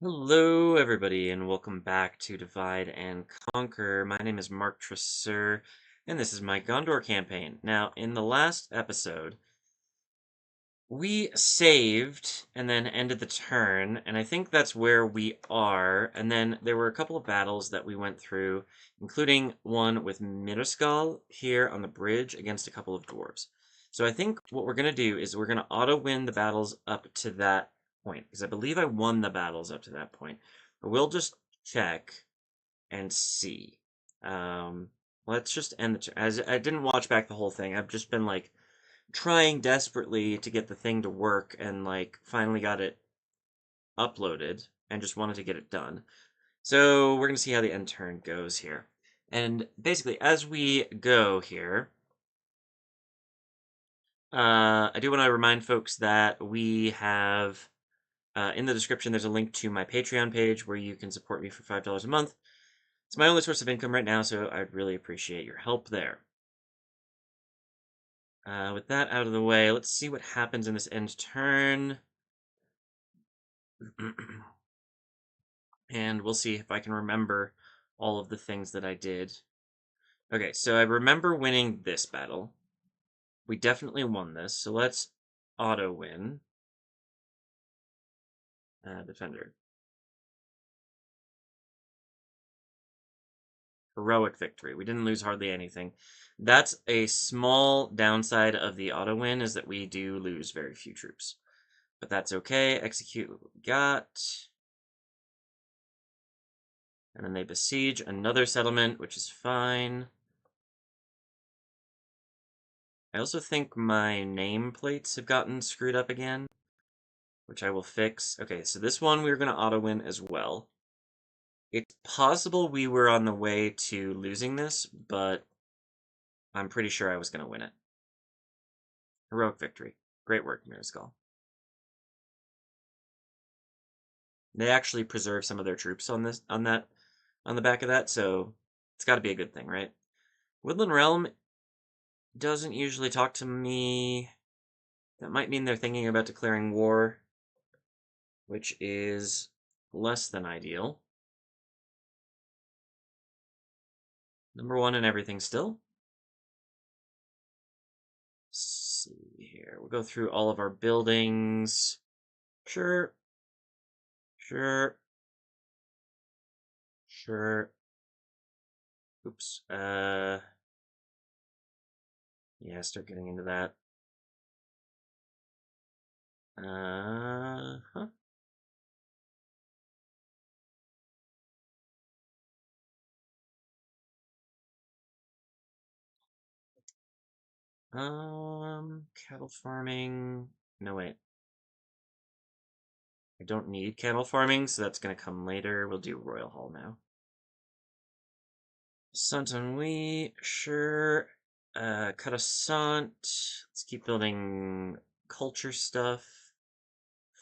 Hello, everybody, and welcome back to Divide and Conquer. My name is Mark Tresser, and this is my Gondor campaign. Now, in the last episode, we saved and then ended the turn, and I think that's where we are. And then there were a couple of battles that we went through, including one with Mirrskal here on the bridge against a couple of dwarves. So I think what we're going to do is we're going to auto-win the battles up to that point, because I believe I won the battles up to that point. But we'll just check and see. Let's just end the turn. As I didn't watch back the whole thing, I've just been like trying desperately to get the thing to work and like finally got it uploaded and just wanted to get it done. So we're going to see how the end turn goes here. And basically, as we go here, I do want to remind folks that we have, in the description, there's a link to my Patreon page where you can support me for $5 a month. It's my only source of income right now, so I'd really appreciate your help there. With that out of the way, let's see what happens in this end turn. And we'll see if I can remember all of the things that I did. Okay, so I remember winning this battle. We definitely won this, so let's auto-win. Defender. Heroic victory. We didn't lose hardly anything. That's a small downside of the auto-win, is that we do lose very few troops. But that's okay. Execute what we got. And then they besiege another settlement, which is fine. I also think my nameplates have gotten screwed up again, which I will fix. Okay, so this one we're going to auto-win as well. It's possible we were on the way to losing this, but I'm pretty sure I was going to win it. Heroic victory. Great work, Mirrskal. They actually preserve some of their troops on the back of that, so it's got to be a good thing, right? Woodland Realm doesn't usually talk to me. That might mean they're thinking about declaring war, which is less than ideal. Number one in everything still. Let's see here. We'll go through all of our buildings. Sure. Sure. Sure. Oops. Yeah, start getting into that. Huh? Cattle farming. No, wait. I don't need cattle farming, so that's gonna come later. We'll do Royal Hall now. Santonwi, sure. Coruscant. Let's keep building culture stuff.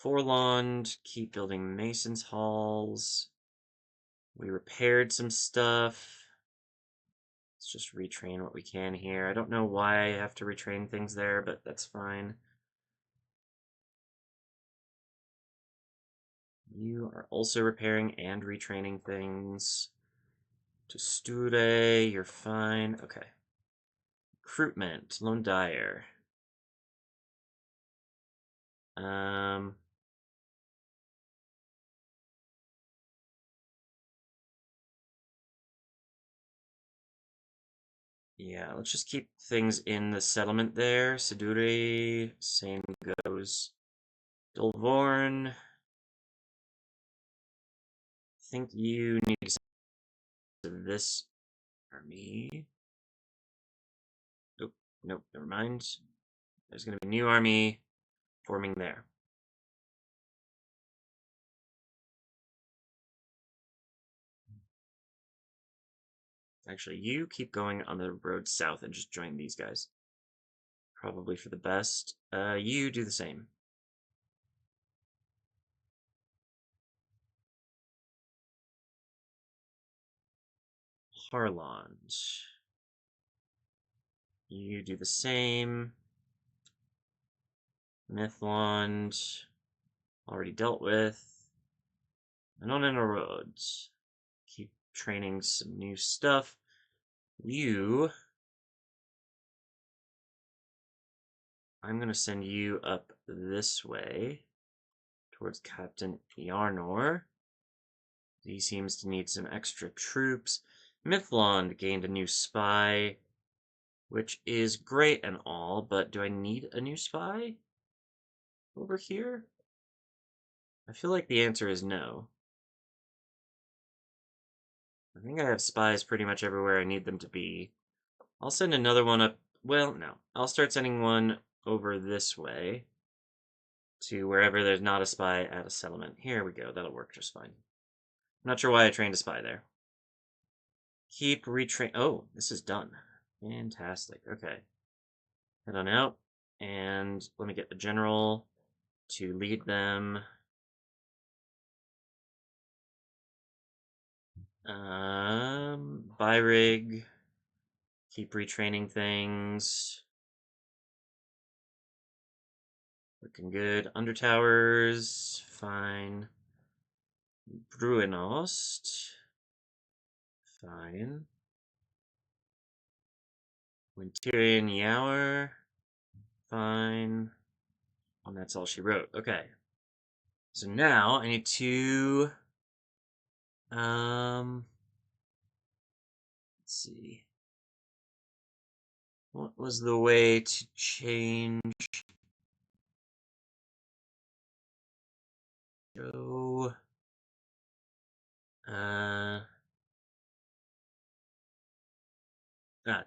Forlond, keep building Mason's halls. We repaired some stuff. Let's just retrain what we can here. I don't know why I have to retrain things there, but that's fine. You are also repairing and retraining things. To Steward, you're fine. Okay. Recruitment, Lone Dyer. Um, yeah, let's just keep things in the settlement there. Siduri, same goes. Dolvorn. I think you need to send this army. Nope, nope, never mind. There's gonna be a new army forming there. Actually, you keep going on the road south and just join these guys. Probably for the best. You do the same. Harland. You do the same. Mythwand. Already dealt with. And on a road. Keep training some new stuff. You... I'm gonna send you up this way towards Captain Yarnor. He seems to need some extra troops. Mithlond gained a new spy, which is great and all, but do I need a new spy over here? I feel like the answer is no. I think I have spies pretty much everywhere I need them to be. I'll send another one up. Well, no. I'll start sending one over this way to wherever there's not a spy at a settlement. Here we go. That'll work just fine. I'm not sure why I trained a spy there. Keep retrain. Oh, this is done. Fantastic. Okay. Head on out. And let me get the general to lead them. Buy rig. Keep retraining things. Looking good. Undertowers. Fine. Bruinost. Fine. Winterian Yower. Fine. And that's all she wrote. Okay. So now I need to let's see. What was the way to change show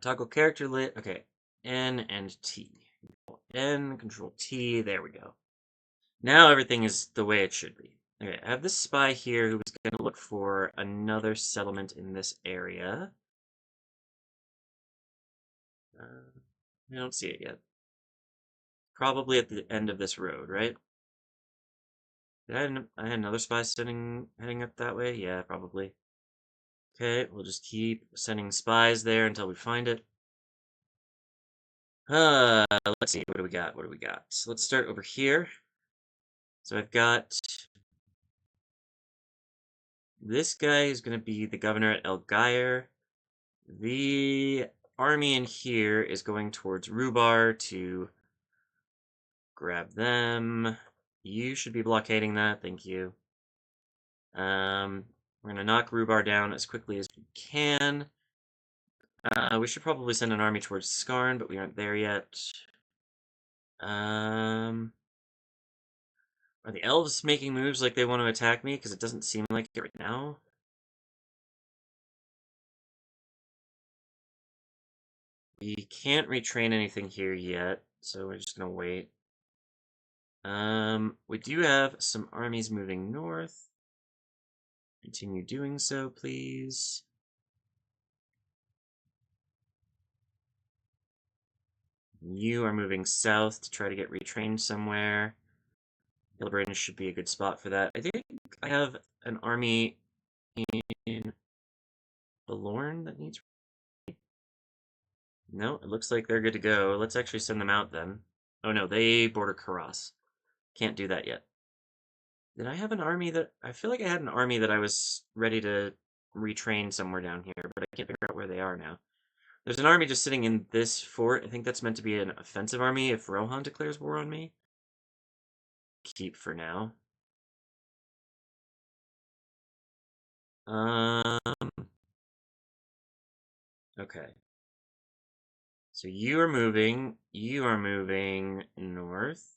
toggle character lit. Okay. N and T. N, control T, there we go. Now everything is the way it should be. Okay, I have this spy here who is going to look for another settlement in this area. I don't see it yet. Probably at the end of this road, right? Did I had another spy heading up that way? Yeah, probably. Okay, we'll just keep sending spies there until we find it. Let's see, what do we got? What do we got? So let's start over here. So I've got this guy is going to be the governor at El Gair. The army in here is going towards Rhubar to grab them. You should be blockading that, thank you. We're going to knock Rhubar down as quickly as we can. We should probably send an army towards Skarn, but we aren't there yet. Are the elves making moves like they want to attack me? Because it doesn't seem like it right now. We can't retrain anything here yet, so we're just gonna wait. We do have some armies moving north. Continue doing so, please. You are moving south to try to get retrained somewhere. Hilbrand should be a good spot for that. I think I have an army in Belorn that needs... No, it looks like they're good to go. Let's actually send them out then. Oh no, they border Karas. Can't do that yet. Did I have an army that... I feel like I had an army that I was ready to retrain somewhere down here, but I can't figure out where they are now. There's an army just sitting in this fort. I think that's meant to be an offensive army if Rohan declares war on me. Keep for now. Okay. So you are moving north.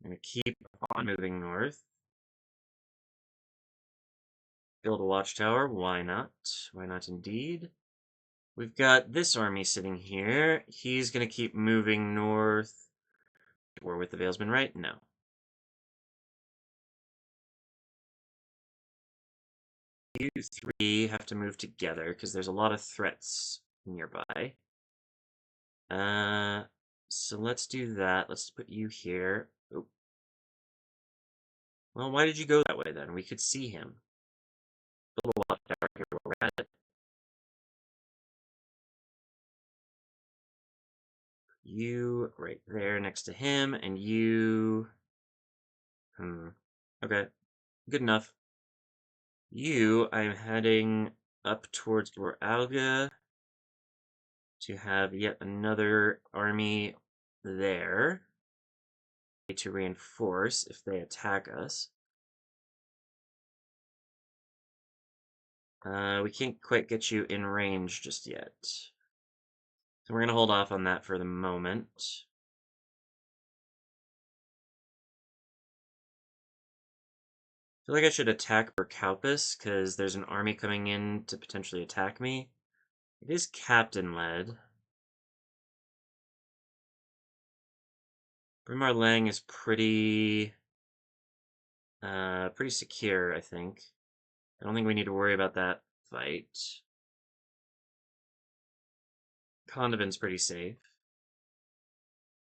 I'm gonna keep on moving north. Build a watchtower, why not? Why not indeed? We've got this army sitting here. He's gonna keep moving north. War with the Valesmen, right? No. You three have to move together because there's a lot of threats nearby. So let's do that. Let's put you here. Oh. Well, why did you go that way then? We could see him. Build a watchtower here where we're at. You right there next to him, and you... Okay, good enough. I'm heading up towards Boralga to have yet another army there to reinforce if they attack us. We can't quite get you in range just yet. So we're going to hold off on that for the moment. I feel like I should attack Berkaupis, because there's an army coming in to potentially attack me. It is captain-led. Brimar Lang is pretty secure, I think. I don't think we need to worry about that fight. Condovin's pretty safe.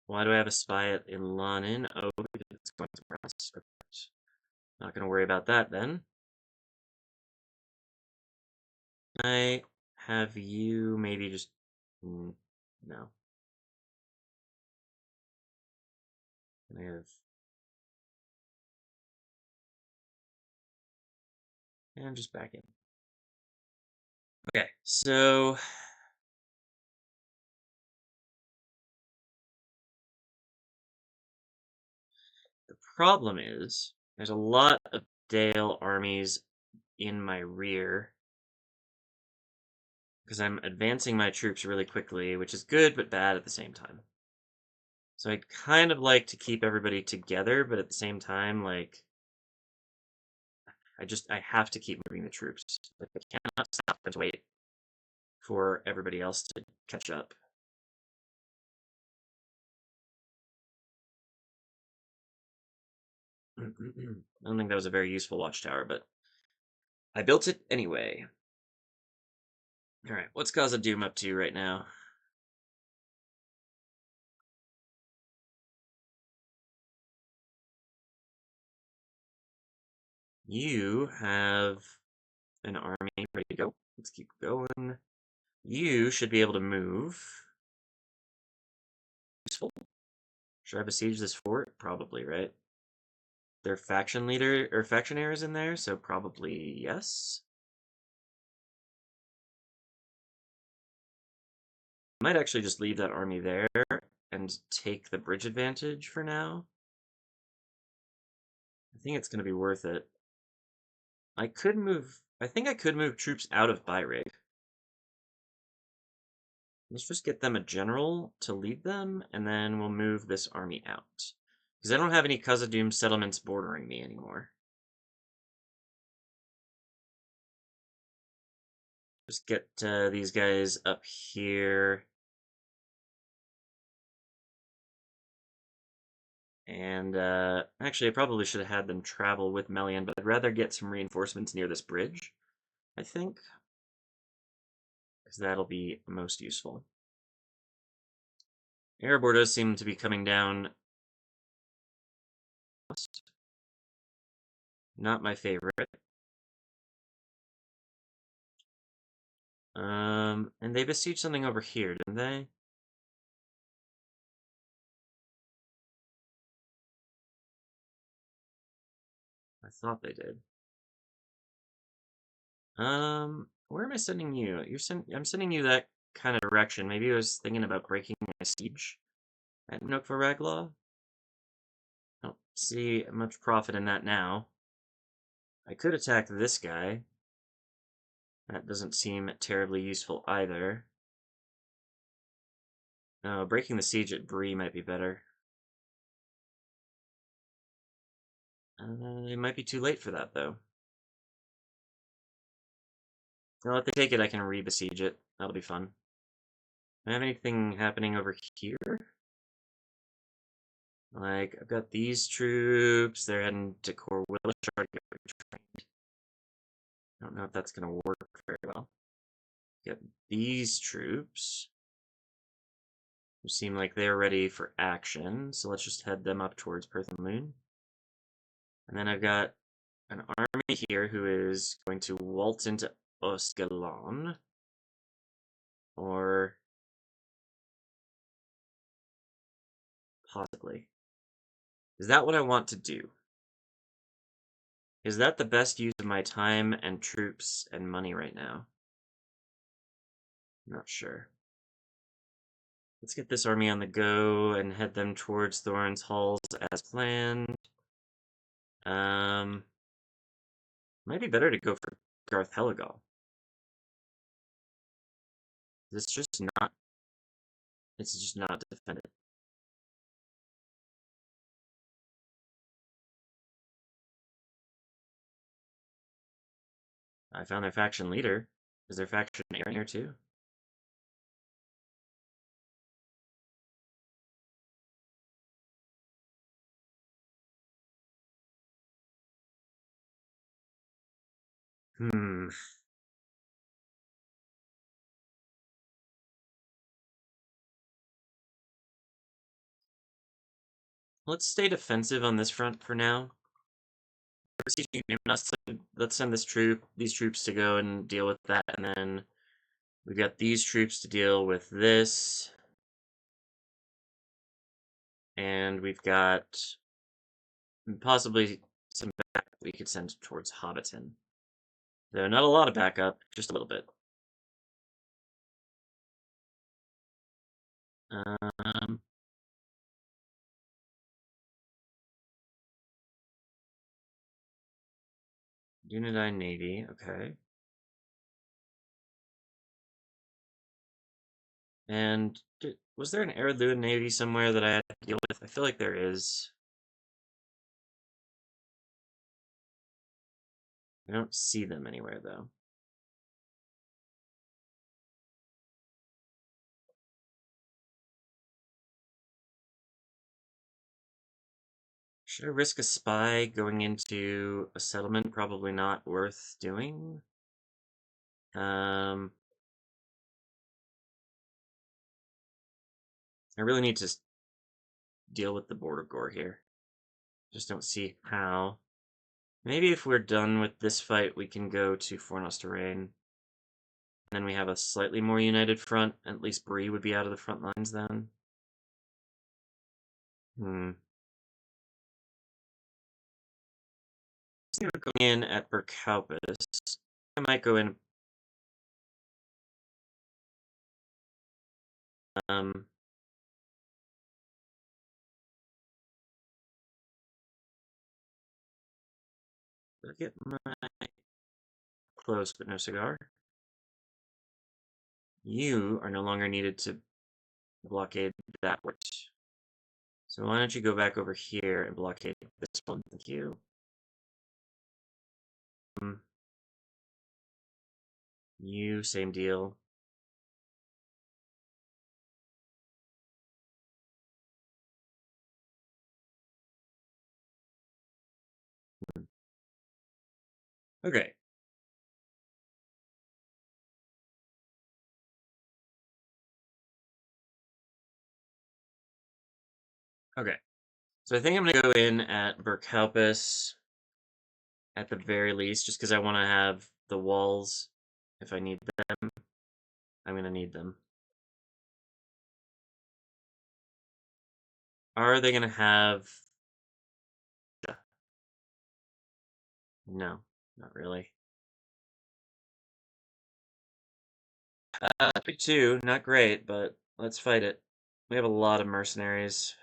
Why do I have a spy at Ilanin? Oh, it's going somewhere else. Perfect. Not gonna worry about that then. I have you maybe just... no. I have... and just back in. Okay, so... the problem is, there's a lot of Dale armies in my rear, because I'm advancing my troops really quickly, which is good but bad at the same time. So I'd kind of like to keep everybody together, but at the same time, like, I have to keep moving the troops. Like, I cannot stop and wait for everybody else to catch up. I don't think that was a very useful watchtower, but I built it anyway. Alright, what's Khazad-Dum up to right now? You have an army ready to go. Let's keep going. You should be able to move. Useful. Should I besiege this fort? Probably, right? Their faction leader or factionaire is in there, so probably yes. I might actually just leave that army there and take the bridge advantage for now. I think it's going to be worth it. I think I could move troops out of Byreg. Let's just get them a general to lead them, and then we'll move this army out. Because I don't have any Khazad-Dum settlements bordering me anymore. Just get these guys up here. And actually, I probably should have had them travel with Melian, but I'd rather get some reinforcements near this bridge, I think. Because that'll be most useful. Erebor does seem to be coming down. Not my favorite. And they besieged something over here, didn't they? I thought they did. Where am I sending you? I'm sending you that kind of direction. Maybe I was thinking about breaking a siege at Nokvaraglaw. I don't see much profit in that now. I could attack this guy. That doesn't seem terribly useful either. No, breaking the siege at Bree might be better. It might be too late for that, though. Well, if they take it, I can re-besiege it. That'll be fun. Do I have anything happening over here? Like, I've got these troops. They're heading to Corwillishard to get retrained. I don't know if that's going to work very well. Get these troops, who seem like they're ready for action. So let's just head them up towards Perth and Moon. And then I've got an army here who is going to waltz into Osgalon. Or possibly. Is that what I want to do? Is that the best use of my time and troops and money right now? Not sure. Let's get this army on the go and head them towards Thorin's halls as planned. Might be better to go for Garth Heligal. It's just not. It's just not defended. I found their faction leader. Is their faction in here too? Hmm. Let's stay defensive on this front for now. Let's send these troops to go and deal with that, and then we've got these troops to deal with this, and we've got possibly some back we could send towards Hobbiton. Though not a lot of backup, just a little bit. Um, Dunedain Navy, okay. And was there an Ered Luin Navy somewhere that I had to deal with? I feel like there is. I don't see them anywhere, though. Should I risk a spy going into a settlement? Probably not worth doing. I really need to deal with the border gore here. Just don't see how. Maybe if we're done with this fight, we can go to Fornos Terrain. Then we have a slightly more united front. At least Bree would be out of the front lines then. Going in at Berkaupis. I might go in. Get my close but no cigar. You are no longer needed to blockade that one. So why don't you go back over here and blockade this one? Thank you. You, same deal. Okay. Okay. So I think I'm gonna go in at Berkaupis at the very least, just because I want to have the walls if I need them. I'm gonna need them. Are they gonna have? No, not really. Pick two, not great, but let's fight it. We have a lot of mercenaries.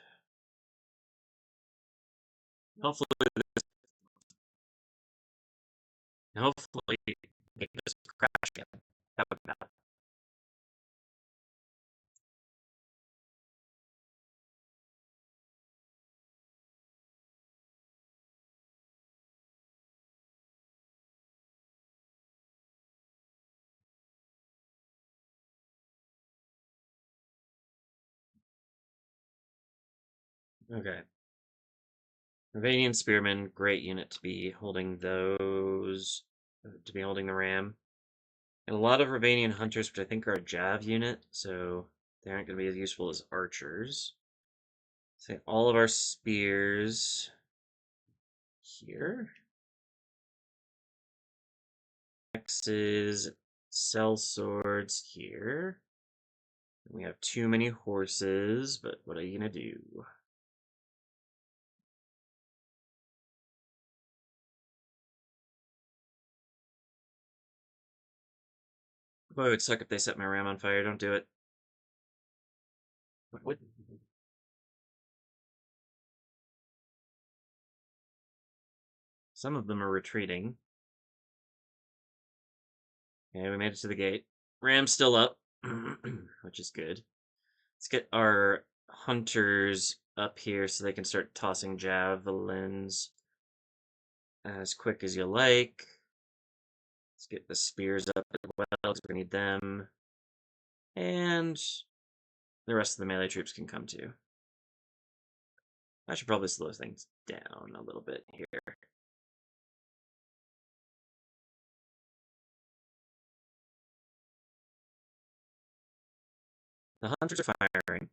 Hopefully, hopefully, they can just crash again. That would be bad. Okay. Ravanian Spearmen, great unit to be holding those, to be holding the ram. And a lot of Ravanian Hunters, which I think are a Jav unit, so they aren't going to be as useful as archers. Say all of our spears here. Axes, cell swords here. We have too many horses, but what are you going to do? Boy, it would suck if they set my ram on fire. Don't do it. What? Some of them are retreating. Okay, we made it to the gate. Ram's still up, which is good. Let's get our hunters up here so they can start tossing javelins as quick as you like. Let's get the spears up as well, because we need them. And the rest of the melee troops can come too. I should probably slow things down a little bit here. The hunters are firing.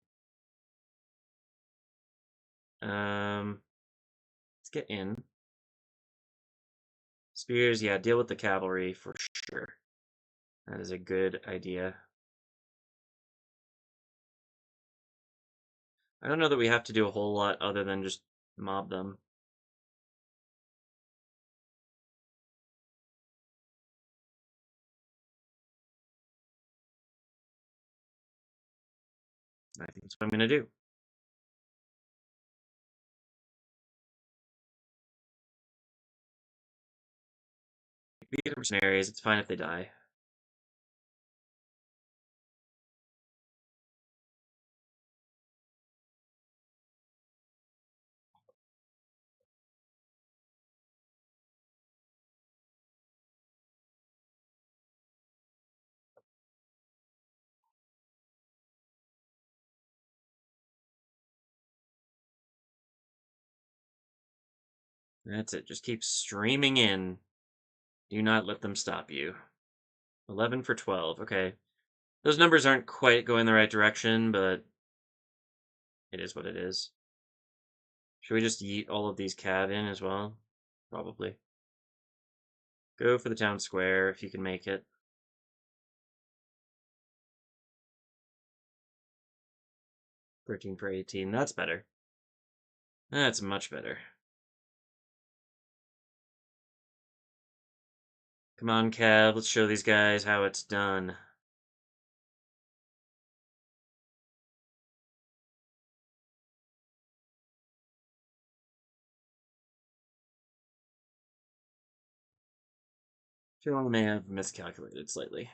Let's get in. Spears, yeah, deal with the cavalry for sure. That is a good idea. I don't know that we have to do a whole lot other than just mob them. I think that's what I'm going to do. These are mercenaries. It's fine if they die. That's it. Just keep streaming in. Do not let them stop you. 11 for 12. Okay. Those numbers aren't quite going the right direction, but it is what it is. Should we just yeet all of these cab in as well? Probably. Go for the town square if you can make it. 13 for 18. That's better. That's much better. Come on, cab. Let's show these guys how it's done. Feel I may have miscalculated slightly.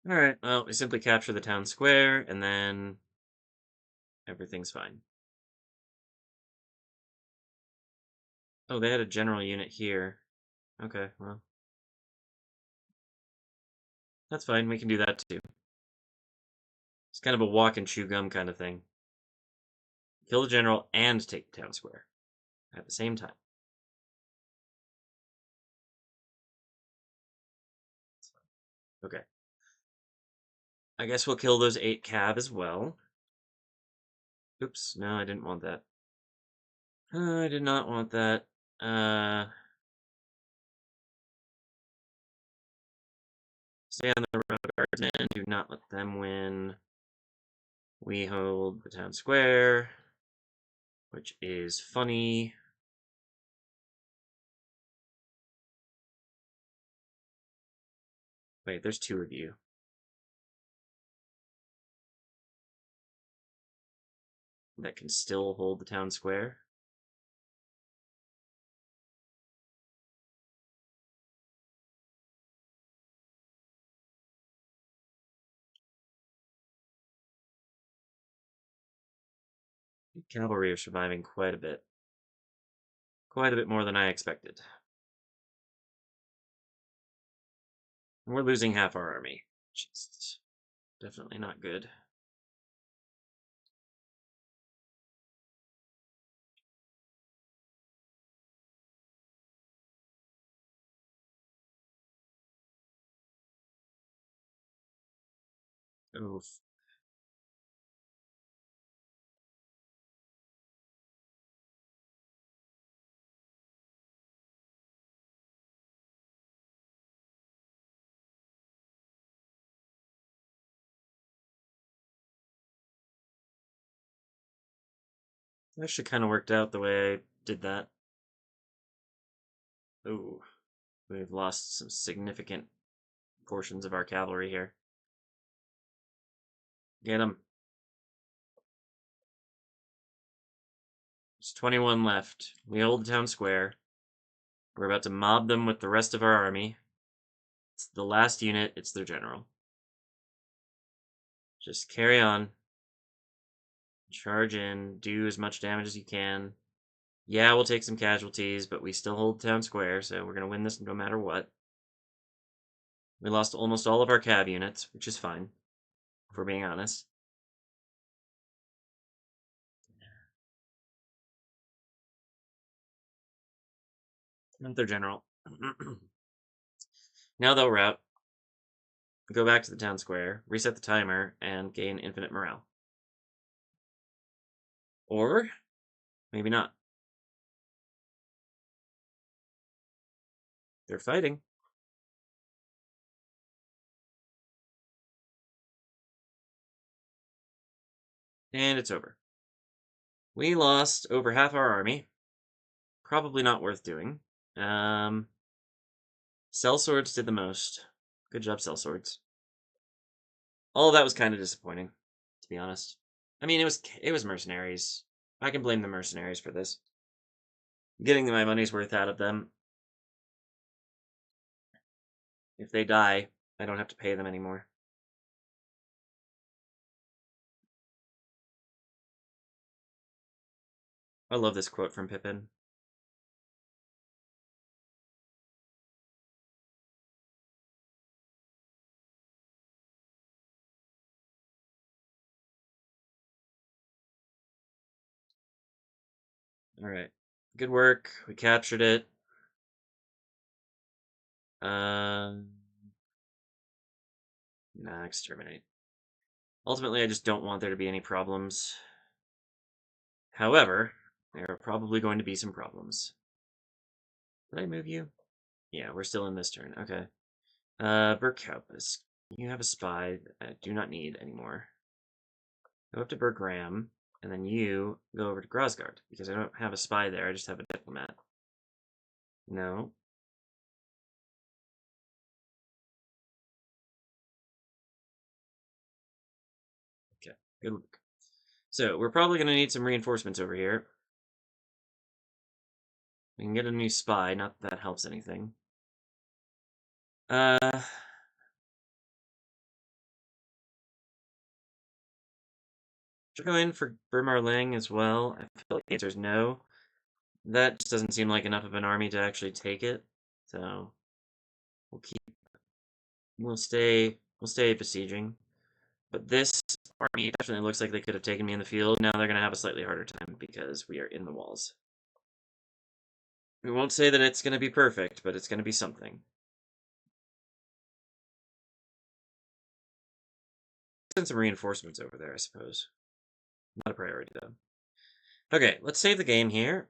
Alright, well, we simply capture the town square, and then everything's fine. Oh, they had a general unit here. Okay, well. That's fine, we can do that too. It's kind of a walk and chew gum kind of thing. Kill the general and take the town square at the same time. Okay. I guess we'll kill those 8 cav as well. Oops, no, I didn't want that. I did not want that. Stay on the road, guardsmen. Do not let them win. We hold the town square, which is funny. Wait, there's 2 of you. That can still hold the town square. The cavalry are surviving quite a bit. Quite a bit more than I expected. We're losing half our army, which is definitely not good. Oof. That actually kind of worked out the way I did that. Ooh, we've lost some significant portions of our cavalry here. Get them. There's 21 left. We hold the town square. We're about to mob them with the rest of our army. It's the last unit, it's their general. Just carry on. Charge in, do as much damage as you can. Yeah, we'll take some casualties, but we still hold the town square, so we're going to win this no matter what. We lost almost all of our cav units, which is fine, if we're being honest. And their general. Now they'll rout. Go back to the town square, reset the timer, and gain infinite morale. Or maybe not. They're fighting. And it's over. We lost over half our army. Probably not worth doing. Sellswords did the most. Good job, Sellswords. All of that was kind of disappointing, to be honest. I mean, it was mercenaries. I can blame the mercenaries for this. Getting my money's worth out of them. If they die, I don't have to pay them anymore. I love this quote from Pippin. Alright. Good work. We captured it. Nah, exterminate. Ultimately, I just don't want there to be any problems. However, there are probably going to be some problems. Did I move you? Yeah, we're still in this turn. Okay. Burkhaupus. You have a spy that I do not need anymore. Go up to Bergram, and then you go over to Grosgard, because I don't have a spy there, I just have a diplomat. No. Okay, good work. So, we're probably going to need some reinforcements over here. We can get a new spy, not that that helps anything. Should I go in for Burmarling as well? I feel like the answer is no. That just doesn't seem like enough of an army to actually take it. So we'll keep we'll stay besieging. But this army definitely looks like they could have taken me in the field. Now they're gonna have a slightly harder time because we are in the walls. We won't say that it's gonna be perfect, but it's gonna be something. Send some reinforcements over there, I suppose. Not a priority though. Okay, let's save the game here.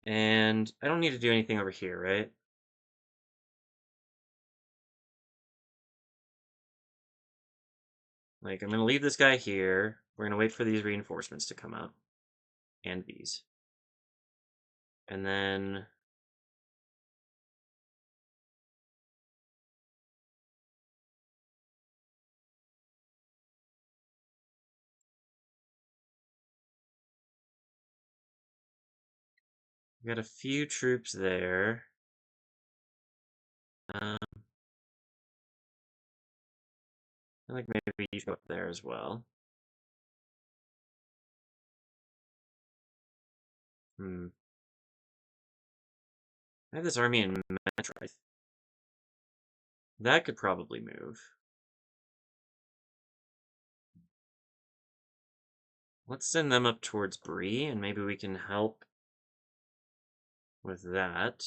And I don't need to do anything over here, right? Like, I'm going to leave this guy here. We're going to wait for these reinforcements to come up. And these. And then... we got a few troops there. I think maybe you should go up there as well. I have this army in Metrith. That could probably move. Let's send them up towards Bree, and maybe we can help with that.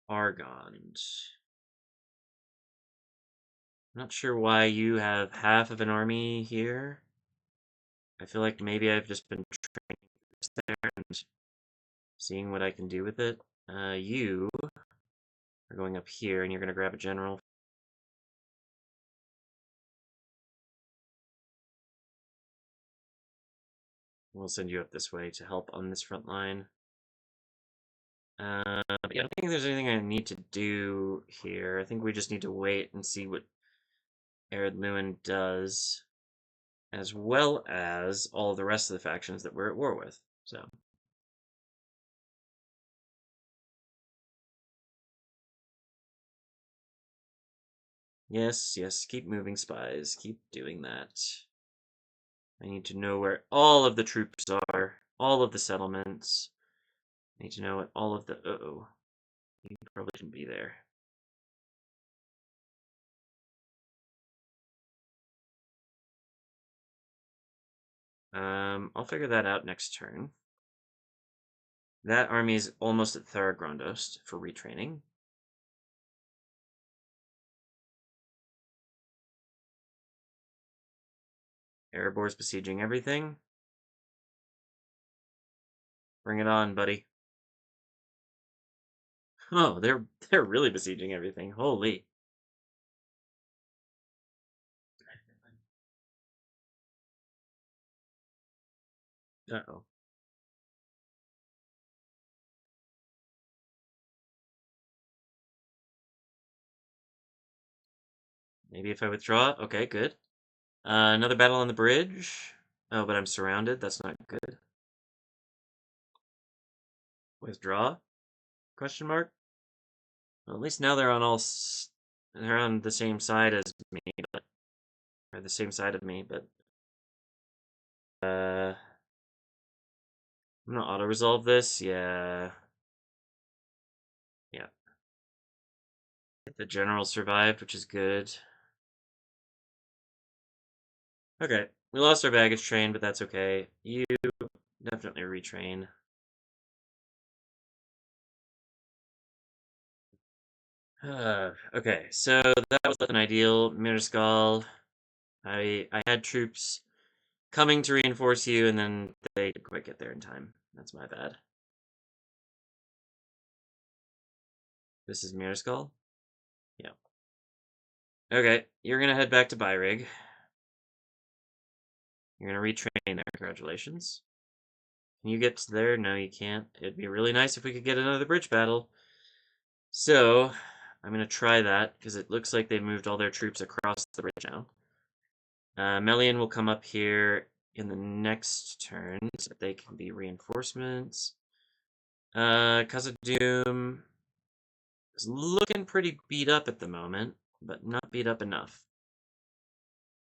Argond. Not sure why you have half of an army here. I feel like maybe I've just been training there and seeing what I can do with it. You are going up here, and you're going to grab a general. We'll send you up this way to help on this front line. But yeah, I don't think there's anything I need to do here. I think we just need to wait and see what Ered Luin does, as well as all the rest of the factions that we're at war with. So. Yes, yes, keep moving, spies. Keep doing that. I need to know where all of the troops are, all of the settlements. I need to know what all of the... Uh-oh. You probably shouldn't be there. I'll figure that out next turn. That army is almost at Tharagrundost for retraining. Erebor's besieging everything. Bring it on, buddy. Oh, they're really besieging everything. Holy. Uh-oh. Maybe if I withdraw. Okay, good. Another battle on the bridge. Oh, but I'm surrounded. That's not good. Withdraw? Question mark? Well, at least now they're on they're on the same side as me, or the same side of me, but I'm gonna auto-resolve this, yeah. Yeah. The general survived, which is good. Okay, we lost our baggage train, but that's okay. You definitely retrain. Okay, so that was an ideal. Mirskal, I had troops coming to reinforce you, and then they didn't quite get there in time. That's my bad. This is Mirskal? Yeah. Okay, you're gonna head back to Byrig. You're gonna retrain there. Congratulations. Can you get there? No, you can't. It'd be really nice if we could get another bridge battle. So, I'm gonna try that, because it looks like they've moved all their troops across the bridge now. Melian will come up here in the next turn, so that they can be reinforcements. Khazad-Dum. is looking pretty beat up at the moment, but not beat up enough.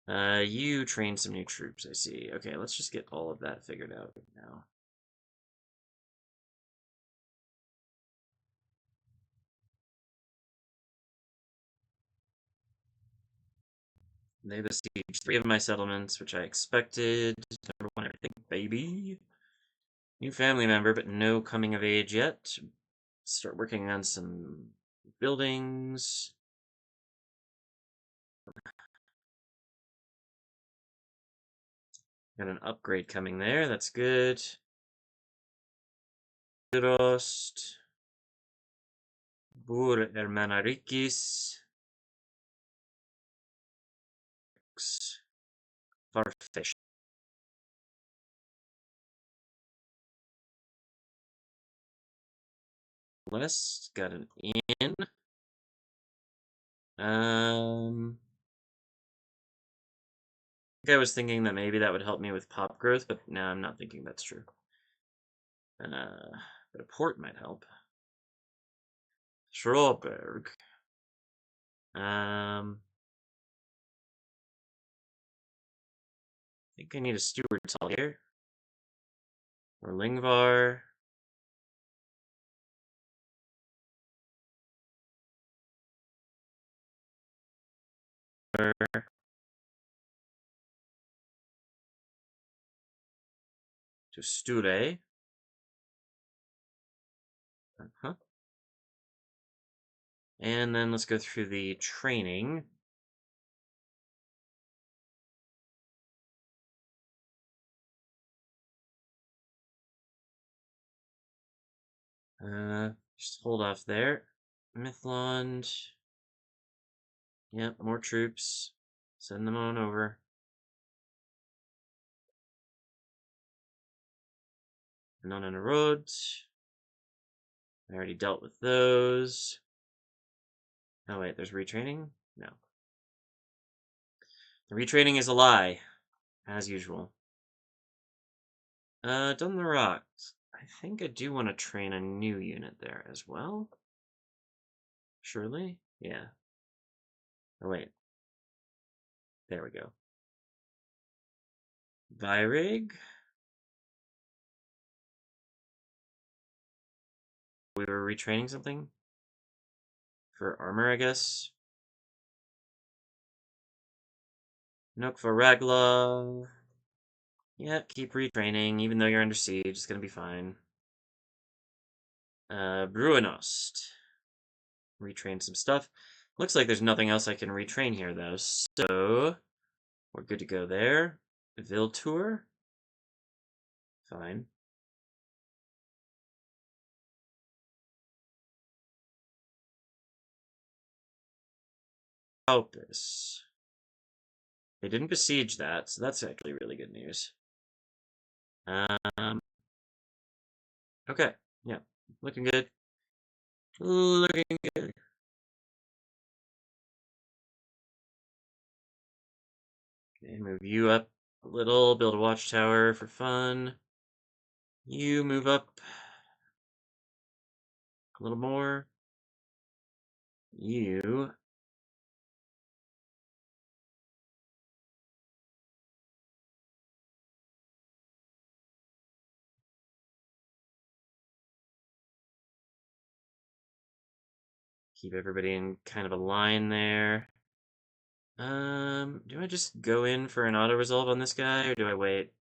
You trained some new troops, I see. Okay, let's just get all of that figured out now. They besieged 3 of my settlements, which I expected. Number 1, everything, baby. New family member, but no coming of age yet. Start working on some buildings. Got an upgrade coming there, that's good. Rost. Bur Hermanarikis. Farfish. List, got an inn. I was thinking that maybe that would help me with pop growth, but no, I'm not thinking that's true. But a port might help. Schroberg. I think I need a steward tall here. Or Lingvar. To Sture. Uh-huh. And then let's go through the training. Just hold off there. Mithlond. Yep, more troops. Send them on over. None on a road. I already dealt with those. Oh wait, there's retraining? No. The retraining is a lie, as usual. Done the rocks. I think I do want to train a new unit there as well. Surely? Yeah. Oh wait. There we go. Virig. We were retraining something? For armor, I guess. Nook for Raglov. Yep, keep retraining, even though you're under siege, it's gonna be fine. Bruinost. Retrain some stuff. Looks like there's nothing else I can retrain here, though, so we're good to go there. Viltour. Fine. Opus. They didn't besiege that, so that's actually really good news. Okay, yeah, looking good. Looking good. Okay, move you up a little, build a watchtower for fun. You move up a little more. You keep everybody in kind of a line there. Do I just go in for an auto resolve on this guy, or do I wait?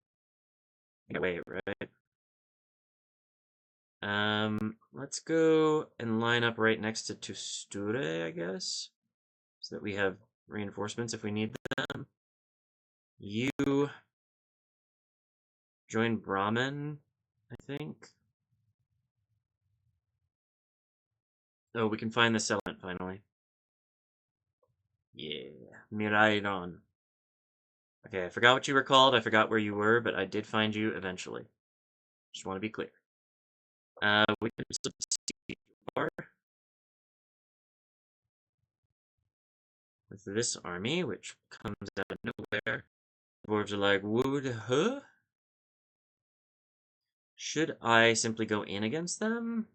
I wait, right? Let's go and line up right next to Tusture, I guess, so that we have reinforcements if we need them. You join Brahmin, I think. Oh, we can find the settlement finally. Yeah, Miraidon. Okay, I forgot what you were called, I forgot where you were, but I did find you eventually. Just want to be clear. We can substitute with this army, which comes out of nowhere. The dwarves are like, would, huh? Should I simply go in against them?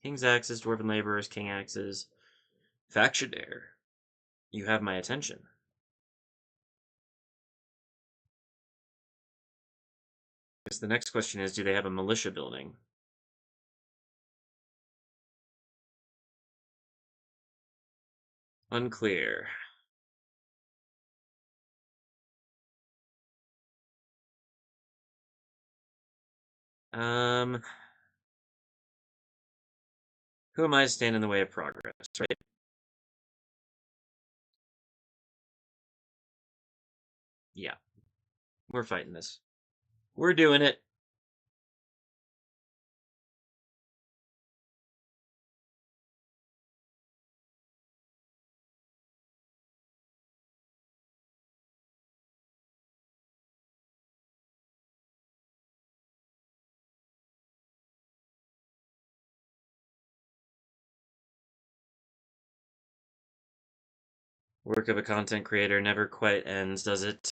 King's axes, dwarven laborers, king axes. Factionaire, you have my attention. Because the next question is, do they have a militia building? Unclear. Um, who am I to stand in the way of progress, right? Yeah, we're fighting this. We're doing it. Work of a content creator never quite ends, does it?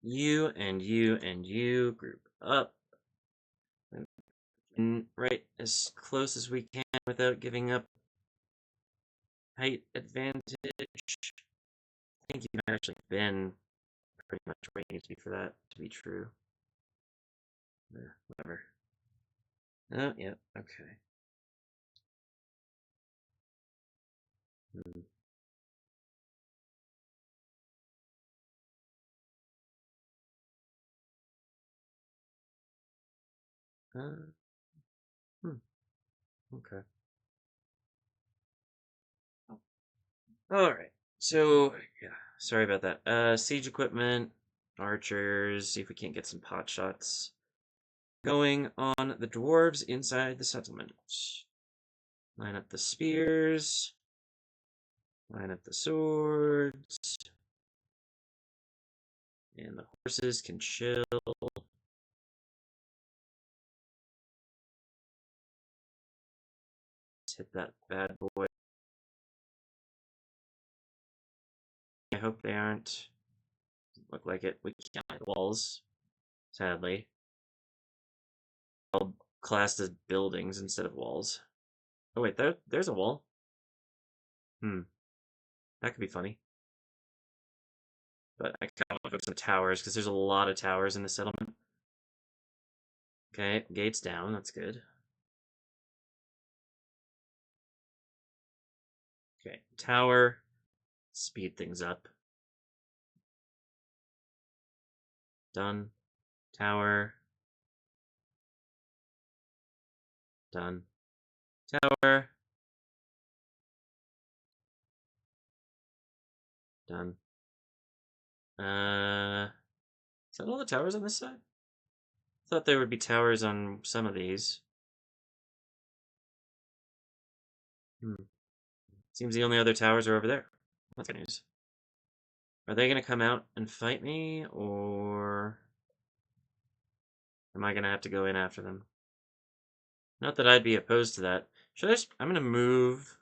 You and you and you group up and right as close as we can without giving up height advantage. I think you've actually been pretty much where you need to be for that to be true. Whatever. Oh, yeah, okay. Hmm. Uh, hmm. Okay. All right. So, yeah, sorry about that. Siege equipment, archers, see if we can't get some pot shots going on the dwarves inside the settlement. Line up the spears, line up the swords, and the horses can chill. Let's hit that bad boy. I hope they aren't. Look like it. We can't hide the walls, sadly. All classed as buildings instead of walls. Oh wait, there's a wall. Hmm, that could be funny. But I kind of want to put some towers because there's a lot of towers in the settlement. Okay, gates down. That's good. Okay, tower. Speed things up. Done. Tower. Done. Tower. Done. Is that all the towers on this side? Thought there would be towers on some of these. Hmm. Seems the only other towers are over there. That's good news. Are they gonna come out and fight me, or am I gonna have to go in after them? Not that I'd be opposed to that. Should I just... I'm gonna move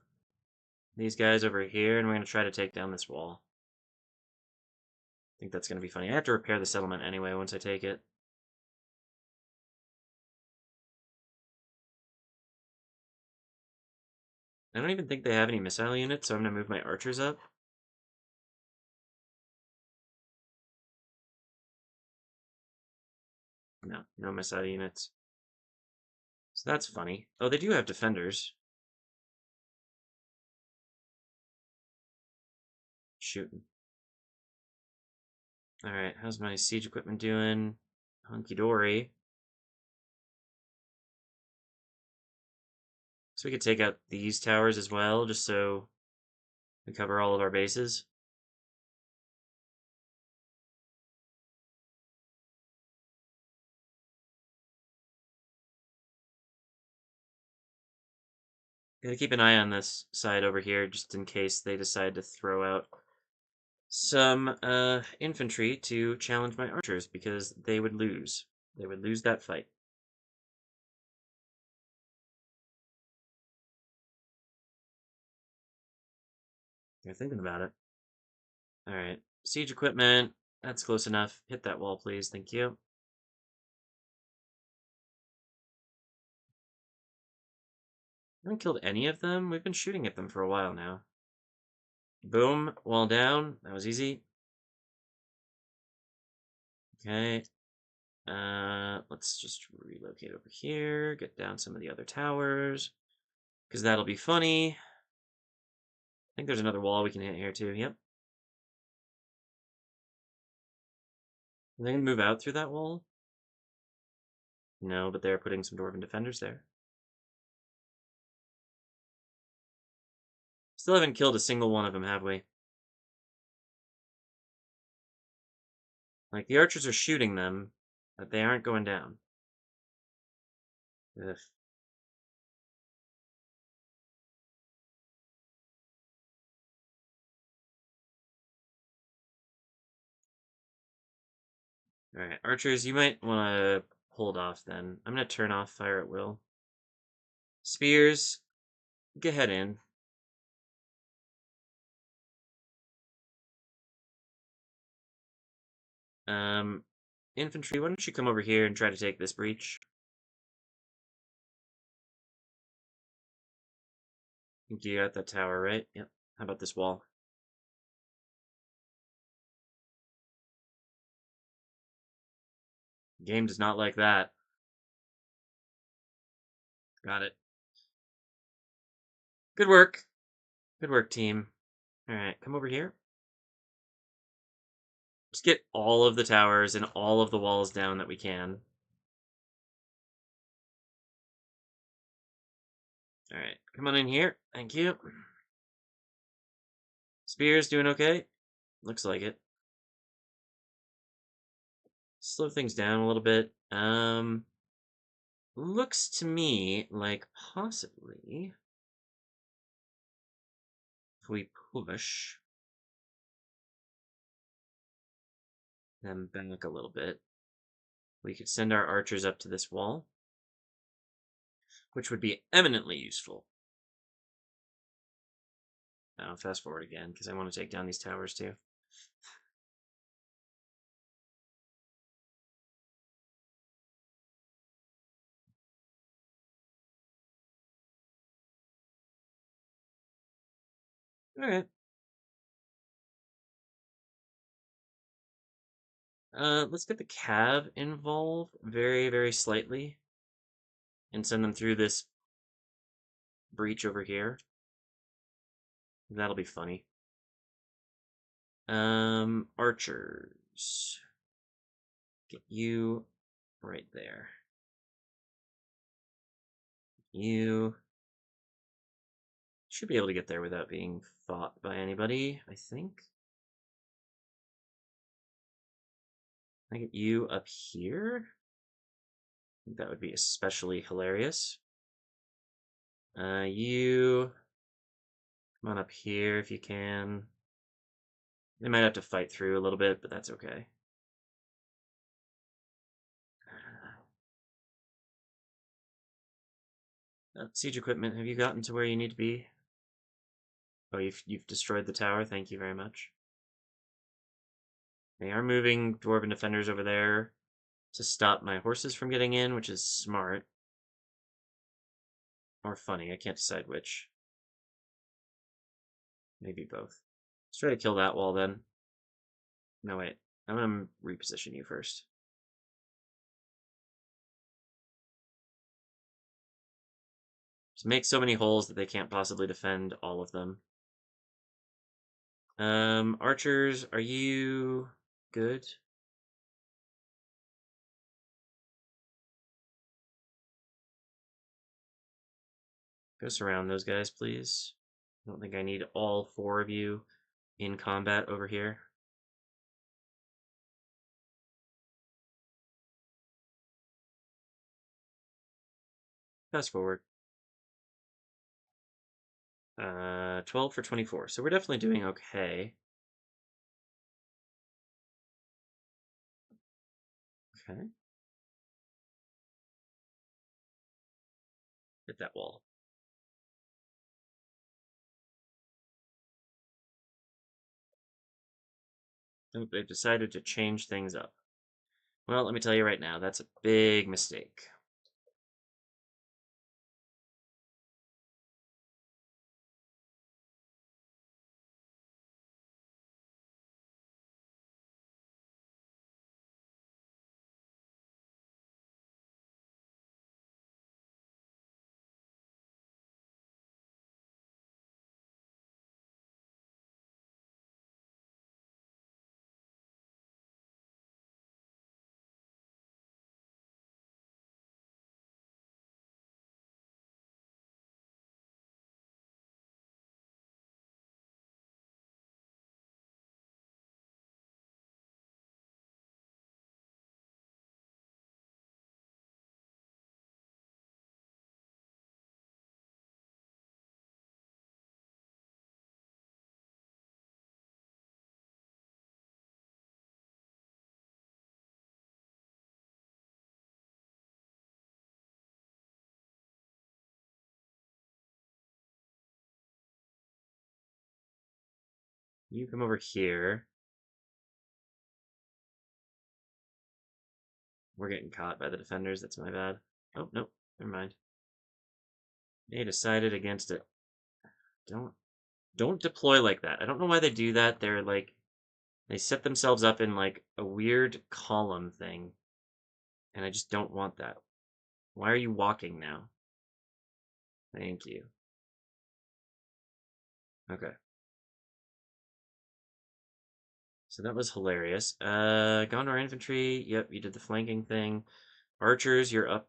these guys over here, and we're gonna try to take down this wall. I think that's gonna be funny. I have to repair the settlement anyway once I take it. I don't even think they have any missile units, so I'm gonna move my archers up. No, no missile units. So that's funny. Oh, they do have defenders. Shooting. Alright, how's my siege equipment doing? Hunky-dory. So we could take out these towers as well, just so we cover all of our bases. Gotta keep an eye on this side over here, just in case they decide to throw out some infantry to challenge my archers, because they would lose. They would lose that fight. They're thinking about it. Alright, siege equipment. That's close enough. Hit that wall, please. Thank you. Haven't killed any of them. We've been shooting at them for a while now. Boom, wall down. That was easy. Okay. Let's just relocate over here, get down some of the other towers, because that'll be funny. I think there's another wall we can hit here too. Yep. Are they gonna move out through that wall? No, but they're putting some dwarven defenders there. Still haven't killed a single one of them, have we? Like, the archers are shooting them, but they aren't going down. Ugh. Alright, archers, you might want to hold off then. I'm going to turn off fire at will. Spears, get head in. Infantry, why don't you come over here and try to take this breach? I think you got that tower, right? Yep. How about this wall? Game does not like that. Got it. Good work. Good work, team. Alright, come over here. Just get all of the towers and all of the walls down that we can. Alright, come on in here. Thank you. Spears doing okay? Looks like it. Slow things down a little bit. Looks to me like possibly if we push them back a little bit, we could send our archers up to this wall, which would be eminently useful. Now, fast forward again, because I want to take down these towers too. Alright. Let's get the cav involved very, very slightly and send them through this breach over here. That'll be funny. Archers. Get you right there. You should be able to get there without being fought by anybody, I think. Can I get you up here? I think that would be especially hilarious. You come on up here if you can. They might have to fight through a little bit, but that's okay. Siege equipment, have you gotten to where you need to be? Oh, you've destroyed the tower. Thank you very much. They are moving dwarven defenders over there to stop my horses from getting in, which is smart. Or funny, I can't decide which. Maybe both. Let's try to kill that wall then. No, wait. I'm gonna reposition you first. Just make so many holes that they can't possibly defend all of them. Archers, are you good? Go surround those guys, please. I don't think I need all 4 of you in combat over here. Fast forward. 12 for 24. So we're definitely doing okay. Okay. Hit that wall. Oh, they've decided to change things up. Well, let me tell you right now, that's a big mistake. You come over here. We're getting caught by the defenders. That's my bad. Oh, nope. Never mind. They decided against it. Don't deploy like that. I don't know why they do that. They're like, they set themselves up in like a weird column thing. And I just don't want that. Why are you walking now? Thank you. Okay. So that was hilarious. Gondor infantry. Yep, you did the flanking thing. Archers, you're up.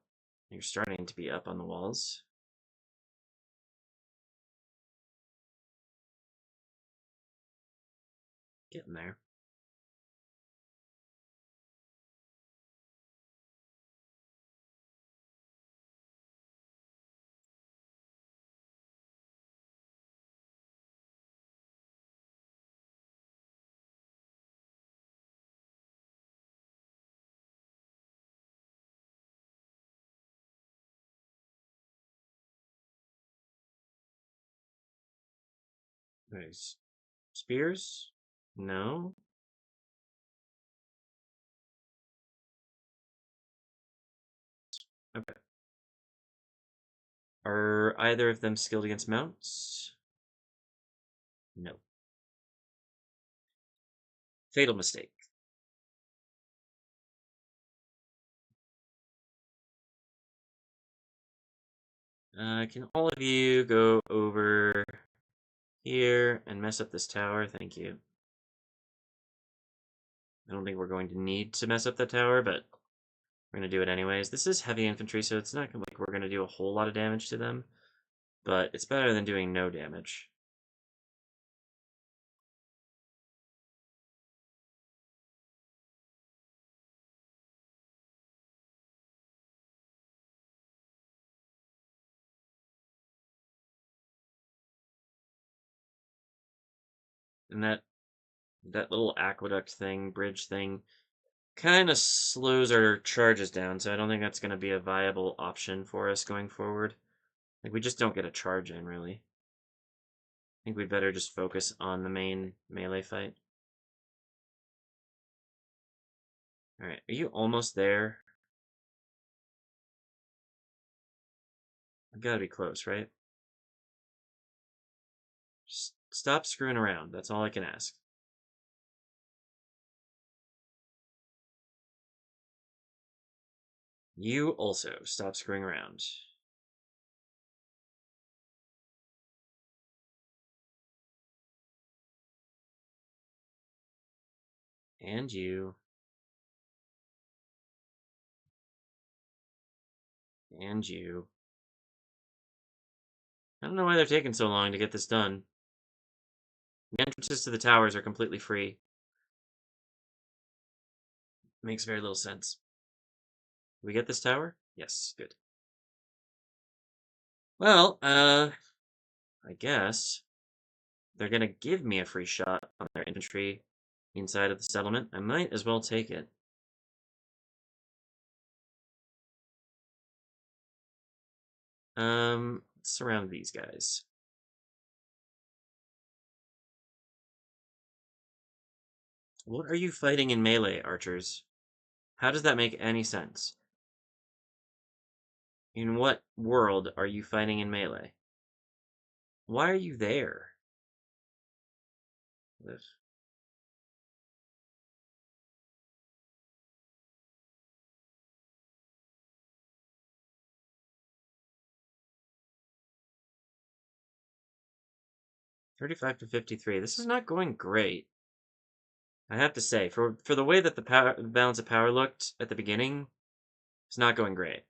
You're starting to be up on the walls. Getting there. Nice. Spears? No. Okay. Are either of them skilled against mounts? No. Fatal mistake. Can all of you go over here and mess up this tower? Thank you. I don't think we're going to need to mess up that tower, but we're going to do it anyways. This is heavy infantry, so it's not like we're going to do a whole lot of damage to them, but it's better than doing no damage. And that little aqueduct thing, bridge thing, kind of slows our charges down, so I don't think that's going to be a viable option for us going forward. Like, we just don't get a charge in, really. I think we'd better just focus on the main melee fight. Alright, are you almost there? I've got to be close, right? Just stop screwing around. That's all I can ask. You also stop screwing around. And you. And you. I don't know why they're taking so long to get this done. The entrances to the towers are completely free. Makes very little sense. We get this tower? Yes, good. Well, I guess they're gonna give me a free shot on their infantry inside of the settlement. I might as well take it. Let's surround these guys. What are you fighting in melee, archers? How does that make any sense? In what world are you fighting in melee? Why are you there? This. 35 to 53. This is not going great. I have to say, for the way that the balance of power looked at the beginning, it's not going great.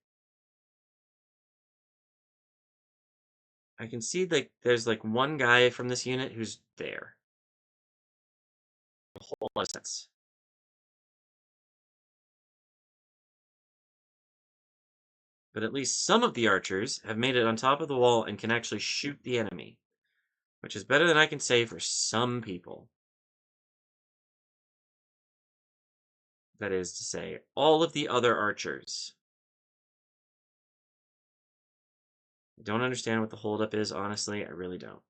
I can see like there's like one guy from this unit who's there. A whole lot of sense. But at least some of the archers have made it on top of the wall and can actually shoot the enemy, which is better than I can say for some people. That is to say, all of the other archers. I don't understand what the holdup is, honestly. I really don't.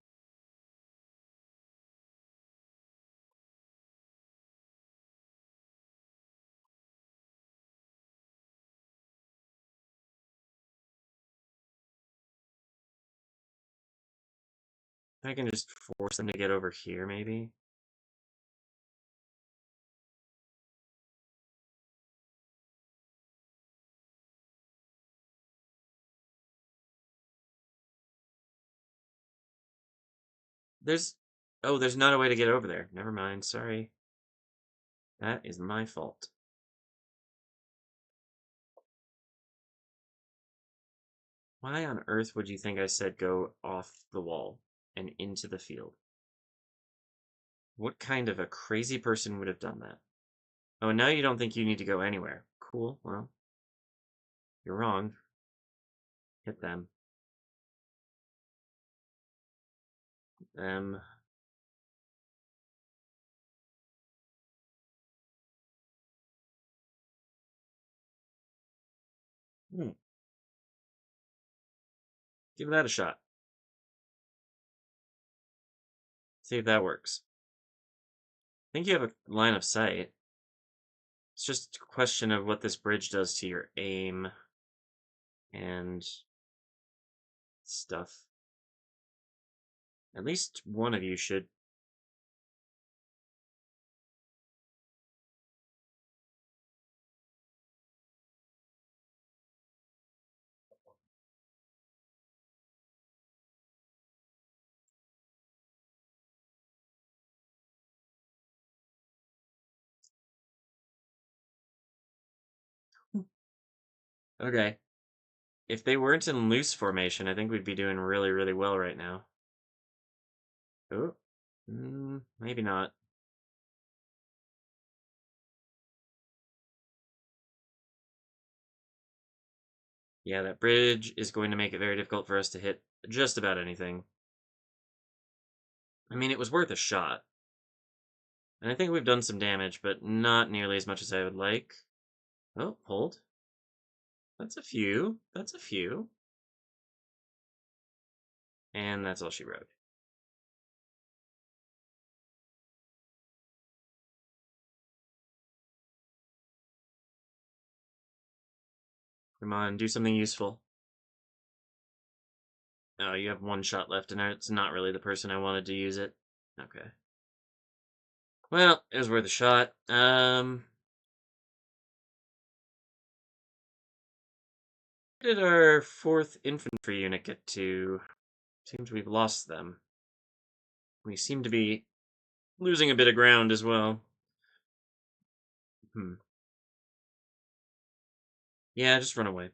I can just force them to get over here, maybe. There's... Oh, there's not a way to get over there. Never mind, sorry. That is my fault. Why on earth would you think I said go off the wall and into the field? What kind of a crazy person would have done that? Oh, and now you don't think you need to go anywhere. Cool, well, you're wrong. Hit them. Them. Hmm. Give that a shot. See if that works. I think you have a line of sight. It's just a question of what this bridge does to your aim and stuff. At least one of you should. Okay. If they weren't in loose formation, I think we'd be doing really, really well right now. Oh, maybe not. Yeah, that bridge is going to make it very difficult for us to hit just about anything. I mean, it was worth a shot. And I think we've done some damage, but not nearly as much as I would like. Oh, hold. That's a few. That's a few. And that's all she wrote. Come on, do something useful. Oh, you have one shot left, and it's not really the person I wanted to use it. Okay. Well, it was worth a shot. Where did our 4th infantry unit get to? Seems we've lost them. We seem to be losing a bit of ground as well. Yeah, just run away.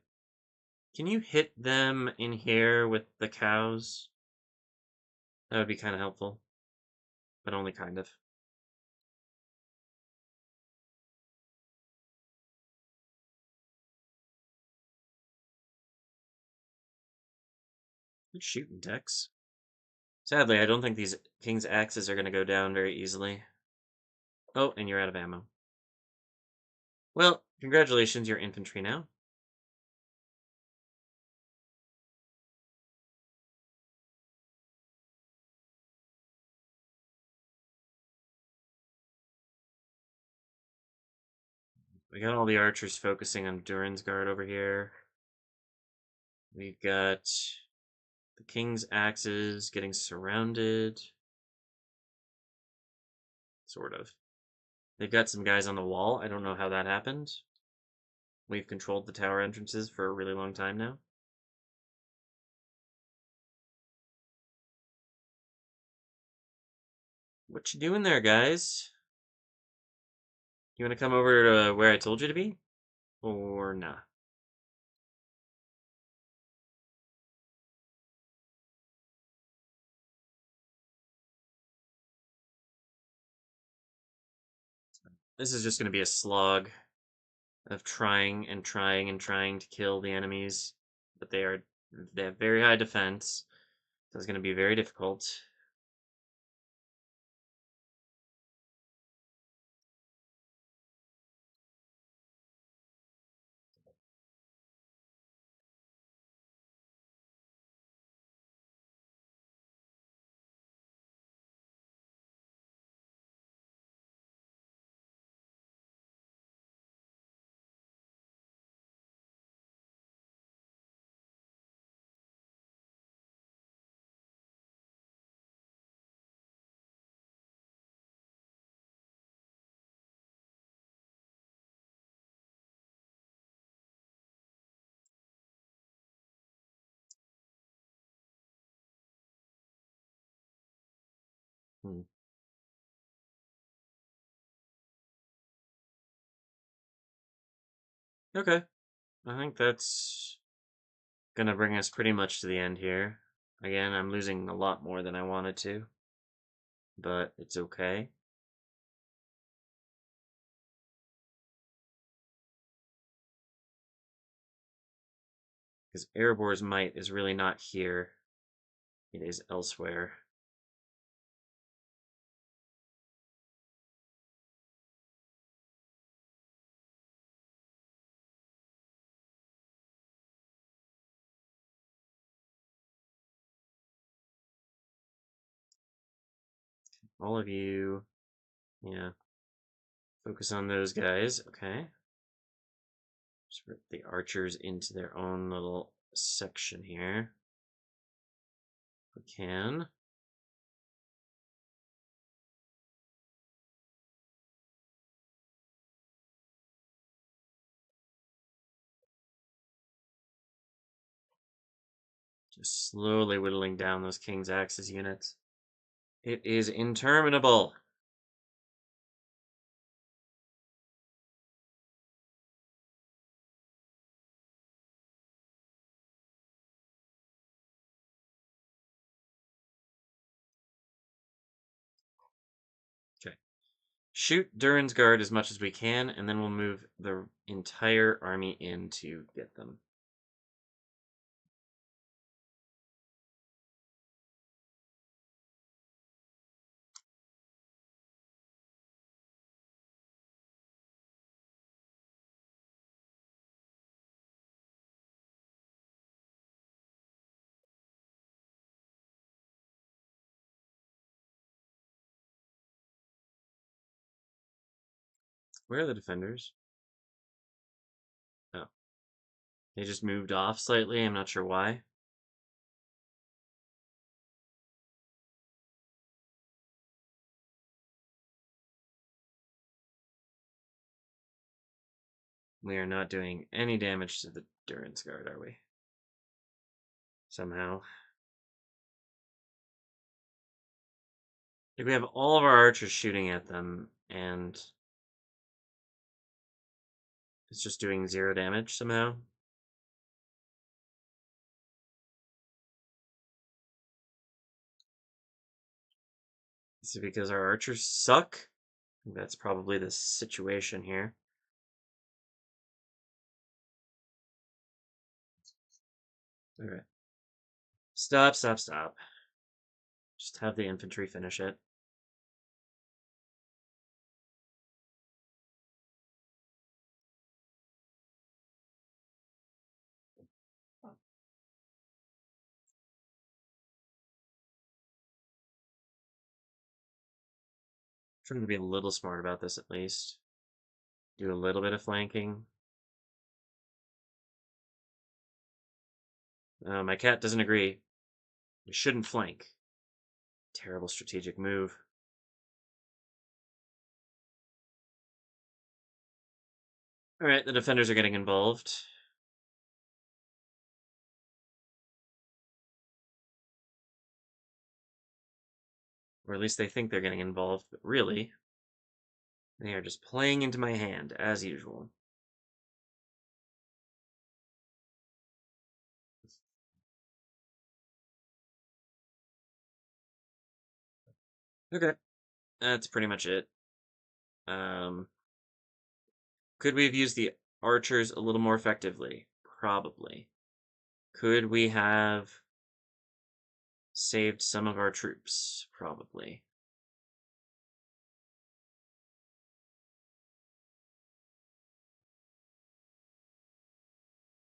Can you hit them in here with the cows? That would be kind of helpful. But only kind of. Good shooting, Dex. Sadly, I don't think these King's Axes are going to go down very easily. Oh, and you're out of ammo. Well, congratulations, you're infantry now. We got all the archers focusing on Durin's Guard over here. We've got the King's Axes getting surrounded. Sort of. They've got some guys on the wall. I don't know how that happened. We've controlled the tower entrances for a really long time now. What you doing there, guys? You want to come over to where I told you to be? Or nah? This is just going to be a slog of trying and trying and trying to kill the enemies. But they have very high defense. So it's going to be very difficult. Hmm. Okay. I think that's gonna bring us pretty much to the end here. Again, I'm losing a lot more than I wanted to, but it's okay. Because Erebor's might is really not here. It is elsewhere. All of you, yeah, focus on those guys. Okay. Just rip the archers into their own little section here. If we can. Just slowly whittling down those King's Axes units. It is interminable. Okay. Shoot Durin's Guard as much as we can, and then we'll move the entire army in to get them. Where are the defenders? Oh. They just moved off slightly. I'm not sure why. We are not doing any damage to the Durin's Guard, are we? Somehow. Like we have all of our archers shooting at them, and it's just doing 0 damage somehow. Is it because our archers suck? That's probably the situation here. Alright. Stop, stop, stop. Just have the infantry finish it. Trying to be a little smart about this at least. Do a little bit of flanking. My cat doesn't agree. We shouldn't flank. Terrible strategic move. Alright, the defenders are getting involved. Or at least they think they're getting involved, but really, they are just playing into my hand, as usual. Okay, that's pretty much it. Could we have used the archers a little more effectively? Probably. Could we have saved some of our troops? Probably.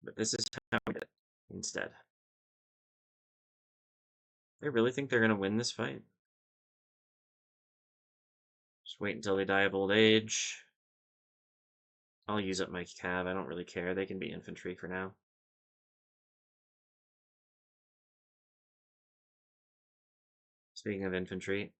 But this is how we did it instead. They really think they're going to win this fight? Just wait until they die of old age. I'll use up my cav. I don't really care. They can be infantry for now. Speaking of infantry,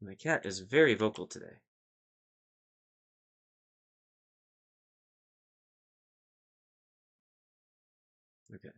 My cat is very vocal today. Okay.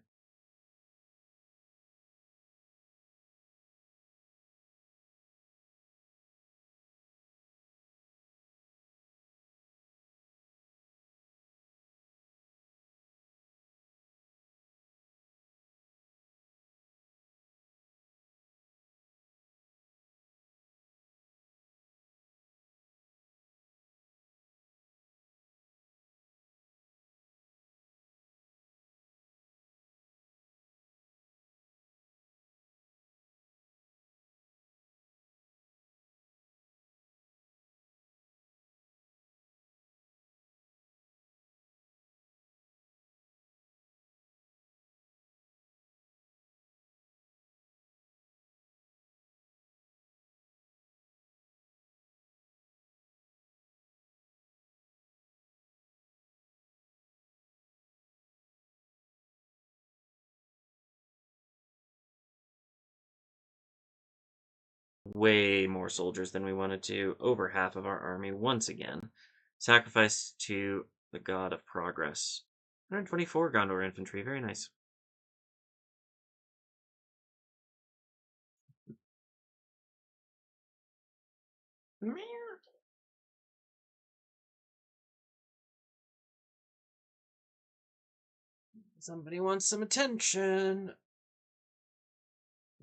Way more soldiers than we wanted to. Over half of our army once again. Sacrificed to the god of progress. 124 Gondor infantry. Very nice. Somebody wants some attention.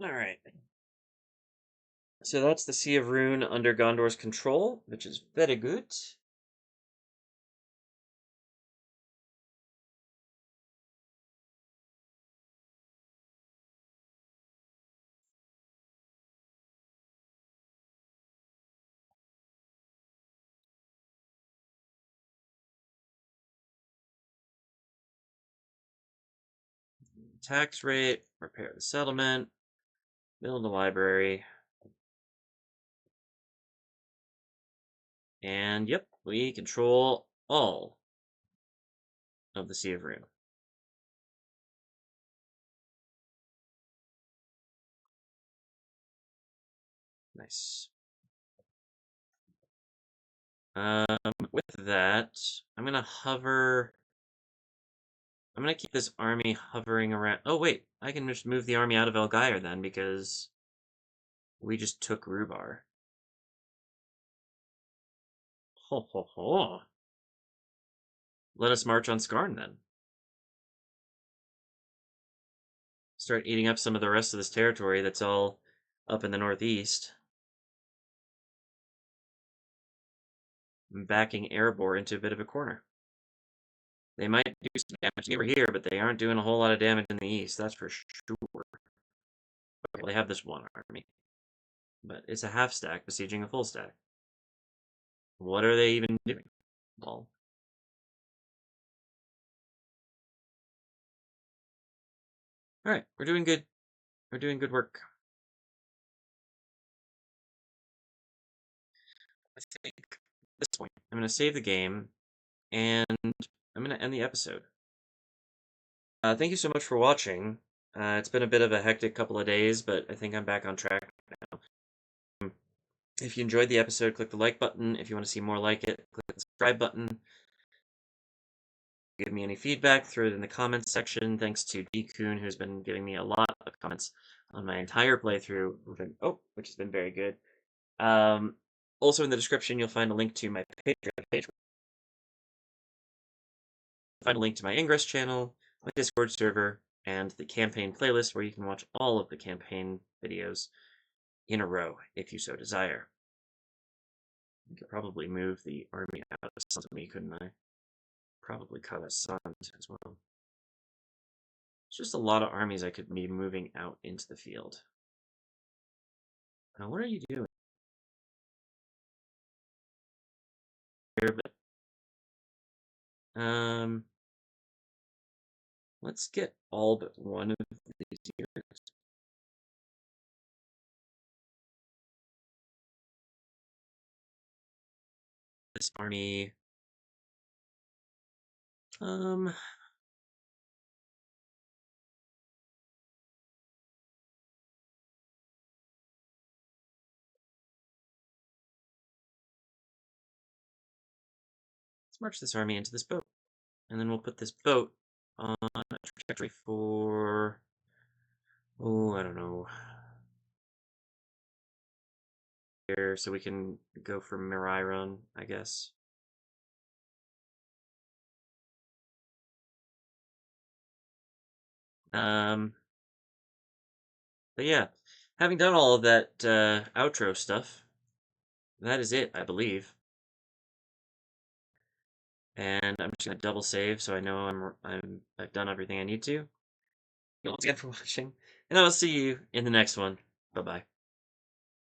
All right. So that's the Sea of Rhun under Gondor's control, which is very good. Tax rate, repair the settlement, build a library. And yep, we control all of the Sea of Rhun. Nice. With that, I'm gonna hover. I'm gonna keep this army hovering around. Oh wait, I can just move the army out of Elgyre then because we just took Rhubar. Ho ho ho. Let us march on Skarn then. Start eating up some of the rest of this territory that's all up in the northeast. I'm backing Erebor into a bit of a corner. They might do some damage over here, but they aren't doing a whole lot of damage in the east, that's for sure. Okay, they have this one army. But it's a half stack besieging a full stack. What are they even doing? Well, alright, we're doing good. We're doing good work. I think at this point, I'm going to save the game, and I'm going to end the episode. Thank you so much for watching. It's been a bit of a hectic couple of days, but I think I'm back on track now. If you enjoyed the episode, click the like button. If you want to see more like it, click the subscribe button. Give me any feedback, throw it in the comments section. Thanks to D-Kun, who's been giving me a lot of comments on my entire playthrough, which has been very good. Also in the description, you'll find a link to my Patreon page. Find a link to my Ingress channel, my Discord server, and the campaign playlist where you can watch all of the campaign videos in a row if you so desire. I could probably move the army out of Sons of Me, couldn't I? Probably cut a Sons as well. It's just a lot of armies I could be moving out into the field. Now, what are you doing here? Let's get all but one of these units. This army. Um, let's march this army into this boat. And then we'll put this boat on a trajectory for, oh, I don't know, here, so we can go for Run, I guess. But yeah, having done all of that outro stuff, that is it, I believe. And I'm just gonna double save so I know I've done everything I need to. Thank you once again for watching, and I will see you in the next one. Bye bye.